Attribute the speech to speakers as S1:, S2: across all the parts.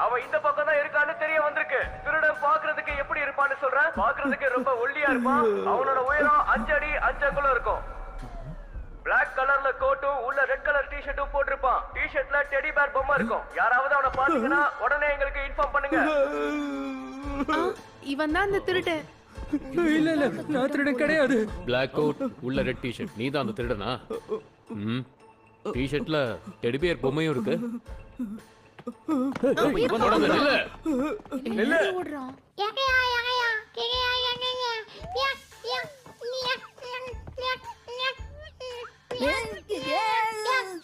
S1: அவன் இந்த பக்கம் தான் இருக்கான்னு தெரிய வந்திருக்கு. திருடன் பாக்குறதுக்கு எப்படி இருப்பான்னு சொல்றேன். பாக்குறதுக்கு ரொம்ப ஒல்லியா இருப்பான். அவனோட உயரம் 5 அடி 5 அங்குலம் இருக்கும். பிளாக் கலர்ல கோட்டும் உள்ள ரெட் கலர் டி-ஷர்ட்டும் போட்டிருப்பான். டி-ஷர்ட்ல டெடி பேர் பொம்மை இருக்கும். யாராவது அவனை பாத்தீங்கன்னா உடனே எங்களுக்கு இன்ஃபார்ம் பண்ணுங்க.
S2: இவன் தான் அந்த திருடன்.
S3: இல்ல இல்ல, நான் திருடன் கிடையாது.
S4: பிளாக் கோட் உள்ள ரெட் டி-ஷர்ட், நீ தான் அந்த திருடனா? டி-ஷர்ட்ல டெடி பியர் பொம்மையும் இருக்கு. இவனோட நில்லு.
S1: நில்லு.
S2: ஓடுறான்.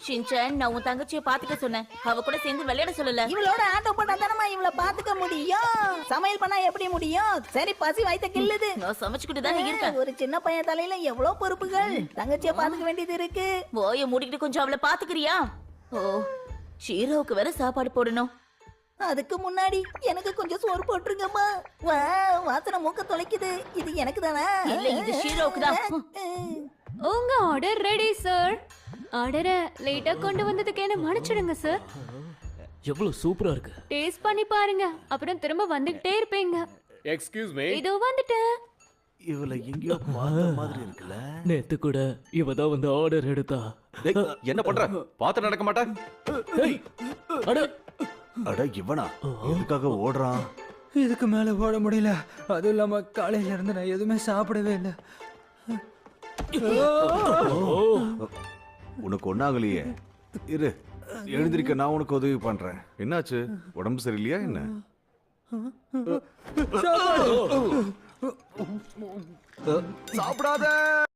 S5: ஷின்சான், நான் உன் தங்கச்சியை பாத்துக்க சொன்னேன். அவ கூட சேர்ந்து விளையாட சொல்லல.
S6: இவளோட ஆட்டோ பண்ணா தானமா இவள பாத்துக்க முடியும். சமையல் பண்ணா எப்படி முடியும்? சரி, பசி வயித்த கில்லுது.
S5: நான் சமைச்சுக்கிட்டு தான் இருக்கேன்.
S6: ஒரு சின்ன பையன் தலையில எவ்வளவு பொறுப்புகள். தங்கச்சிய பாத்துக்க வேண்டியது இருக்கு.
S5: போய மூடிக்கிட்டு கொஞ்சம் அவளை பாத்துக்கிறியா? ஓ, ஷீரோவுக்கு வேற சாப்பாடு போடணும்.
S6: அதுக்கு முன்னாடி எனக்கு கொஞ்சம் சோறு போட்டுருங்கம்மா. வா, வாசனை மூக்க தொலைக்குது. இது எனக்கு தானே?
S5: இல்ல, இது ஷீரோவுக்கு தான்.
S2: உங்க ஆர்டர் ரெடி சார். ஆர்டரை லேட்டா கொண்டு வந்ததுக்கு என்ன மன்னிச்சிடுங்க சார்.
S4: எவ்வளவு சூப்பரா இருக்கு.
S2: டேஸ்ட் பண்ணி பாருங்க, அப்புறம் திரும்ப வந்துகிட்டே இருப்பீங்க.
S4: Excuse me.
S2: இதோ வந்துட்டேன்.
S7: இவளை எங்கேயோ பார்த்த மாதிரி இருக்குல்ல.
S3: நேத்து கூட இவ தான் வந்து ஆர்டர் எடுத்தா.
S8: டேய், என்ன பண்ற? பாத்து நடக்க மாட்டா?
S3: அட
S7: அட இவனா எதுக்காக ஓடுறான்?
S3: இதுக்கு மேல ஓட முடியல. அதுவும் இல்லாம காலையில இருந்து நான் எதுவுமே சாப்பிடவே இல்லை.
S7: உனக்கு ஒண்ணாகலையே. இரு, எழுந்திருக்க, நான் உனக்கு உதவி பண்றேன்.
S8: என்னாச்சு? உடம்பு சரியில்லையா என்ன?
S7: சாப்பிடாத.